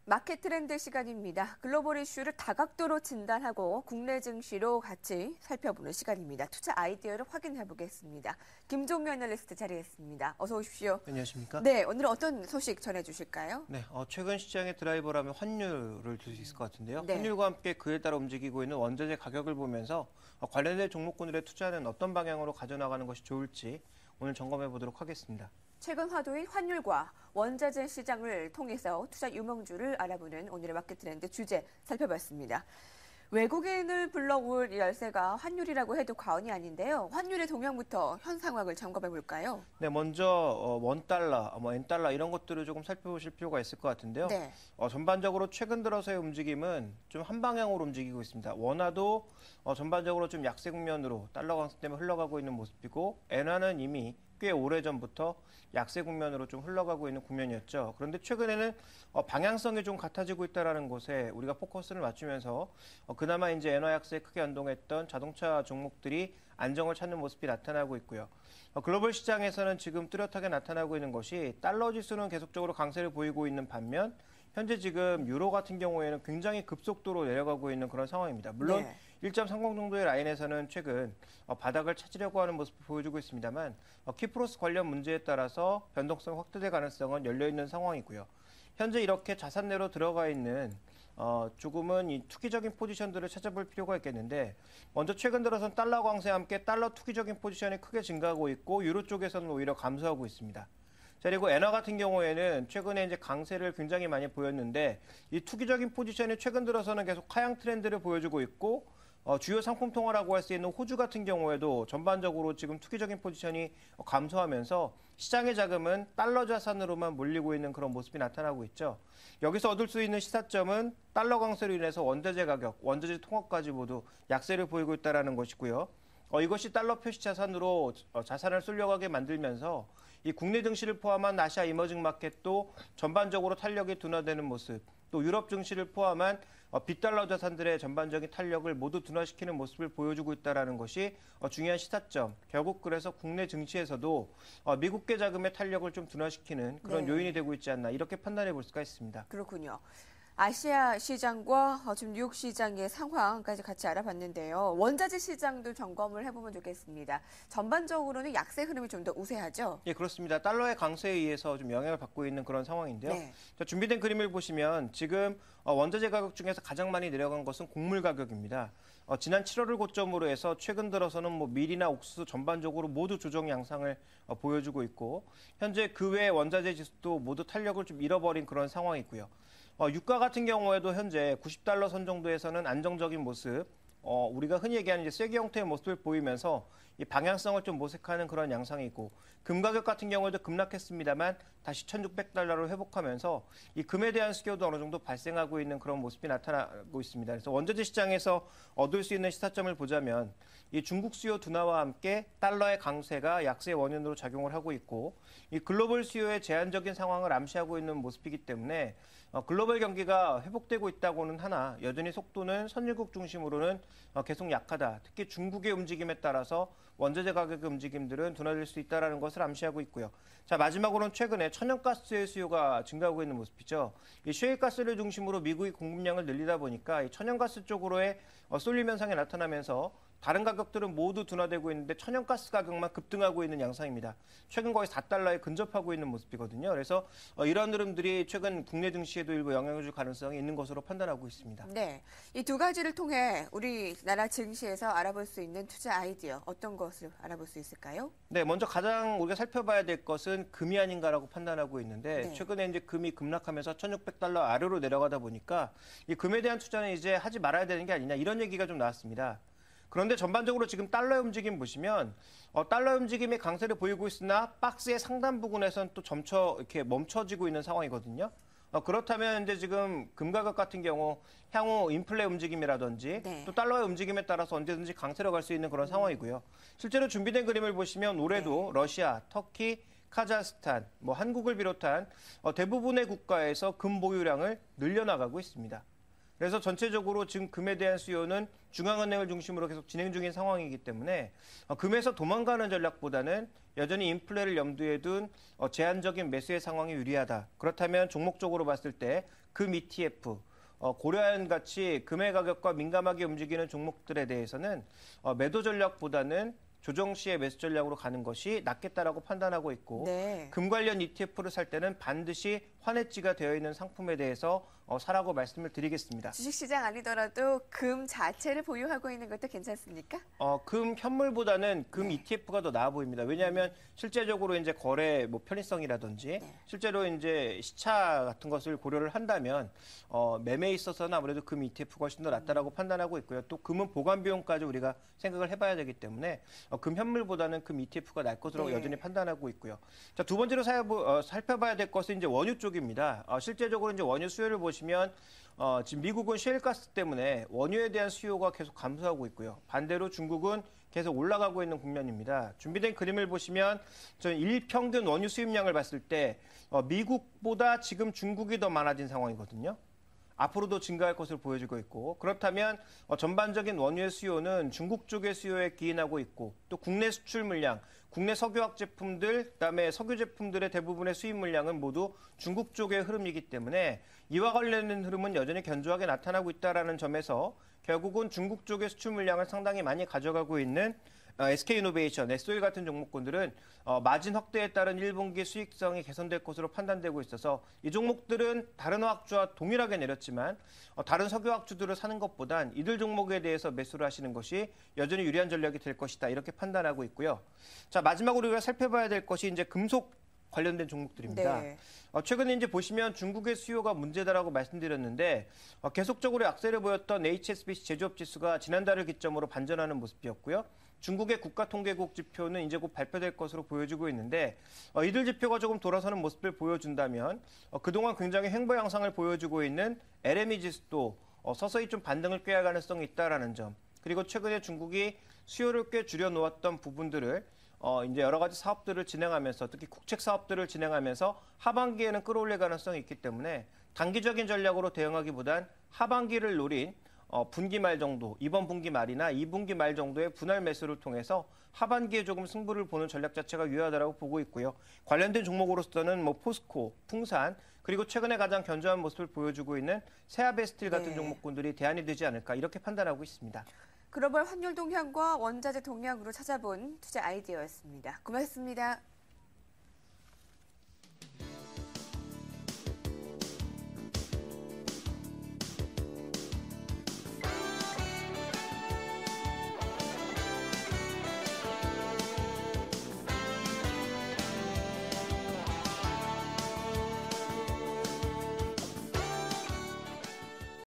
마켓 트렌드 시간입니다. 글로벌 이슈를 다각도로 진단하고 국내 증시로 같이 살펴보는 시간입니다. 투자 아이디어를 확인해 보겠습니다. 김종규 애널리스트 자리했습니다. 어서 오십시오. 안녕하십니까? 네, 오늘은 어떤 소식 전해주실까요? 네, 최근 시장의 드라이버라면 환율을 들 수 있을 것 같은데요. 네. 환율과 함께 그에 따라 움직이고 있는 원자재 가격을 보면서 관련된 종목군들의 투자는 어떤 방향으로 가져나가는 것이 좋을지 오늘 점검해 보도록 하겠습니다. 최근 화두인 환율과 원자재 시장을 통해서 투자 유망주를 알아보는 오늘의 마켓 트렌드 주제 살펴봤습니다. 외국인을 불러올 열쇠가 환율이라고 해도 과언이 아닌데요. 환율의 동향부터 현 상황을 점검해 볼까요? 네, 먼저 원달러, 엔달러 이런 것들을 조금 살펴보실 필요가 있을 것 같은데요. 네. 전반적으로 최근 들어서의 움직임은 좀 한 방향으로 움직이고 있습니다. 원화도 전반적으로 좀 약세 국면으로 달러 강세 때문에 흘러가고 있는 모습이고, 엔화는 이미 꽤 오래전부터 약세 국면으로 좀 흘러가고 있는 국면이었죠. 그런데 최근에는 방향성이 좀 같아지고 있다는 곳에 우리가 포커스를 맞추면서 그나마 이제 엔화 약세에 크게 연동했던 자동차 종목들이 안정을 찾는 모습이 나타나고 있고요. 글로벌 시장에서는 지금 뚜렷하게 나타나고 있는 것이 달러 지수는 계속적으로 강세를 보이고 있는 반면 현재 지금 유로 같은 경우에는 굉장히 급속도로 내려가고 있는 그런 상황입니다. 물론 네. 1.30 정도의 라인에서는 최근 바닥을 찾으려고 하는 모습을 보여주고 있습니다만 키프로스 관련 문제에 따라서 변동성 확대될 가능성은 열려있는 상황이고요. 현재 이렇게 자산내로 들어가 있는 조금은 이 투기적인 포지션들을 찾아볼 필요가 있겠는데, 먼저 최근 들어선 달러 강세와 함께 달러 투기적인 포지션이 크게 증가하고 있고 유로 쪽에서는 오히려 감소하고 있습니다. 자, 그리고 엔화 같은 경우에는 최근에 이제 강세를 굉장히 많이 보였는데 이 투기적인 포지션이 최근 들어서는 계속 하향 트렌드를 보여주고 있고, 주요 상품 통화라고 할 수 있는 호주 같은 경우에도 전반적으로 지금 투기적인 포지션이 감소하면서 시장의 자금은 달러 자산으로만 몰리고 있는 그런 모습이 나타나고 있죠. 여기서 얻을 수 있는 시사점은 달러 강세로 인해서 원자재 가격, 원자재 통화까지 모두 약세를 보이고 있다는 것이고요. 이것이 달러 표시 자산으로 자산을 쏠려가게 만들면서 이 국내 증시를 포함한 아시아 이머징 마켓도 전반적으로 탄력이 둔화되는 모습, 또 유럽 증시를 포함한 빗달러 자산들의 전반적인 탄력을 모두 둔화시키는 모습을 보여주고 있다는 것이 중요한 시사점. 결국 그래서 국내 증시에서도 미국계 자금의 탄력을 좀 둔화시키는 그런 네. 요인이 되고 있지 않나 이렇게 판단해 볼 수가 있습니다. 그렇군요. 아시아 시장과 지금 뉴욕 시장의 상황까지 같이 알아봤는데요. 원자재 시장도 점검을 해보면 좋겠습니다. 전반적으로는 약세 흐름이 좀 더 우세하죠? 예, 그렇습니다. 달러의 강세에 의해서 좀 영향을 받고 있는 그런 상황인데요. 네. 자, 준비된 그림을 보시면 지금 원자재 가격 중에서 가장 많이 내려간 것은 곡물 가격입니다. 지난 7월을 고점으로 해서 최근 들어서는 밀이나 옥수수 전반적으로 모두 조정 양상을 보여주고 있고, 현재 그 외 원자재 지수도 모두 탄력을 좀 잃어버린 그런 상황이고요. 유가 같은 경우에도 현재 90달러 선 정도에서는 안정적인 모습, 우리가 흔히 얘기하는 이제 쐐기 형태의 모습을 보이면서 이 방향성을 좀 모색하는 그런 양상이고, 금 가격 같은 경우에도 급락했습니다만 다시 1,600달러로 회복하면서 이 금에 대한 수요도 어느 정도 발생하고 있는 그런 모습이 나타나고 있습니다. 그래서 원자재 시장에서 얻을 수 있는 시사점을 보자면 이 중국 수요 둔화와 함께 달러의 강세가 약세의 원인으로 작용을 하고 있고, 이 글로벌 수요의 제한적인 상황을 암시하고 있는 모습이기 때문에 글로벌 경기가 회복되고 있다고는 하나 여전히 속도는 선진국 중심으로는 계속 약하다. 특히 중국의 움직임에 따라서 원자재 가격의 움직임들은 둔화될 수 있다는 것을 암시하고 있고요. 자, 마지막으로는 최근에 천연가스의 수요가 증가하고 있는 모습이죠. 이 셰일가스를 중심으로 미국이 공급량을 늘리다 보니까 이 천연가스 쪽으로의 쏠림 현상이 나타나면서 다른 가격들은 모두 둔화되고 있는데 천연가스 가격만 급등하고 있는 양상입니다. 최근 거의 4달러에 근접하고 있는 모습이거든요. 그래서 이런 흐름들이 최근 국내 증시에도 일부 영향을 줄 가능성이 있는 것으로 판단하고 있습니다. 네, 이 두 가지를 통해 우리나라 증시에서 알아볼 수 있는 투자 아이디어 어떤 것을 알아볼 수 있을까요? 네, 먼저 가장 우리가 살펴봐야 될 것은 금이 아닌가라고 판단하고 있는데, 네. 최근에 이제 금이 급락하면서 1,600달러 아래로 내려가다 보니까 이 금에 대한 투자는 이제 하지 말아야 되는 게 아니냐 이런 얘기가 좀 나왔습니다. 그런데 전반적으로 지금 달러의 움직임 보시면 달러의 움직임이 강세를 보이고 있으나 박스의 상단 부분에서는 또 점차 이렇게 멈춰지고 있는 상황이거든요. 그렇다면 이제 지금 금 가격 같은 경우 향후 인플레 움직임이라든지 네. 또 달러의 움직임에 따라서 언제든지 강세로 갈 수 있는 그런 상황이고요. 실제로 준비된 그림을 보시면 올해도 러시아, 터키, 카자흐스탄, 한국을 비롯한 대부분의 국가에서 금 보유량을 늘려나가고 있습니다. 그래서 전체적으로 지금 금에 대한 수요는 중앙은행을 중심으로 계속 진행 중인 상황이기 때문에 금에서 도망가는 전략보다는 여전히 인플레를 염두에 둔 제한적인 매수의 상황이 유리하다. 그렇다면 종목적으로 봤을 때 금 ETF, 고려아연 같이 금의 가격과 민감하게 움직이는 종목들에 대해서는 매도 전략보다는 조정 시에 매수 전략으로 가는 것이 낫겠다라고 판단하고 있고 네. 금 관련 ETF를 살 때는 반드시 환해지가 되어 있는 상품에 대해서 사라고 말씀을 드리겠습니다. 주식시장 아니더라도 금 자체를 보유하고 있는 것도 괜찮습니까? 금 현물보다는 금 ETF가 더 나아 보입니다. 왜냐하면 실제적으로 이제 거래 편의성이라든지 실제로 이제 시차 같은 것을 고려를 한다면 매매에 있어서는 아무래도 금 ETF가 훨씬 더 낫다라고 판단하고 있고요. 또 금은 보관 비용까지 우리가 생각을 해봐야 되기 때문에 금 현물보다는 금 ETF가 나을 것으로 여전히 판단하고 있고요. 자, 두 번째로 살펴봐야 될 것은 이제 원유 쪽입니다. 실제적으로 이제 원유 수요를 보시면 지금 미국은 셰일가스 때문에 원유에 대한 수요가 계속 감소하고 있고요. 반대로 중국은 계속 올라가고 있는 국면입니다. 준비된 그림을 보시면 전 일평균 원유 수입량을 봤을 때 미국보다 지금 중국이 더 많아진 상황이거든요. 앞으로도 증가할 것을 보여주고 있고 그렇다면 전반적인 원유의 수요는 중국 쪽의 수요에 기인하고 있고 또 국내 수출 물량, 국내 석유화학 제품들, 그다음에 석유 제품들의 대부분의 수입 물량은 모두 중국 쪽의 흐름이기 때문에 이와 관련된 흐름은 여전히 견조하게 나타나고 있다는 점에서 결국은 중국 쪽의 수출 물량을 상당히 많이 가져가고 있는 SK이노베이션, S-오일 같은 종목군들은 마진 확대에 따른 1분기 수익성이 개선될 것으로 판단되고 있어서 이 종목들은 다른 화학주와 동일하게 내렸지만 다른 석유화학주들을 사는 것보단 이들 종목에 대해서 매수를 하시는 것이 여전히 유리한 전략이 될 것이다. 이렇게 판단하고 있고요. 자, 마지막으로 우리가 살펴봐야 될 것이 이제 금속 관련된 종목들입니다. 네. 최근에 이제 보시면 중국의 수요가 문제다라고 말씀드렸는데 계속적으로 약세를 보였던 HSBC 제조업 지수가 지난달을 기점으로 반전하는 모습이었고요. 중국의 국가통계국 지표는 이제 곧 발표될 것으로 보여지고 있는데 이들 지표가 조금 돌아서는 모습을 보여준다면 그동안 굉장히 횡보 양상을 보여주고 있는 LME 지수도 서서히 좀 반등을 꾀할 가능성이 있다라는 점. 그리고 최근에 중국이 수요를 꽤 줄여놓았던 부분들을 이제 여러 가지 사업들을 진행하면서 특히 국책 사업들을 진행하면서 하반기에는 끌어올릴 가능성이 있기 때문에 단기적인 전략으로 대응하기보단 하반기를 노린 분기 말 정도, 이번 분기 말이나 2분기 말 정도의 분할 매수를 통해서 하반기에 조금 승부를 보는 전략 자체가 유효하다고 보고 있고요. 관련된 종목으로서는 포스코, 풍산, 그리고 최근에 가장 견조한 모습을 보여주고 있는 세아베스틸 같은 종목군들이 대안이 되지 않을까 이렇게 판단하고 있습니다. 글로벌 환율 동향과 원자재 동향으로 찾아본 투자 아이디어였습니다. 고맙습니다.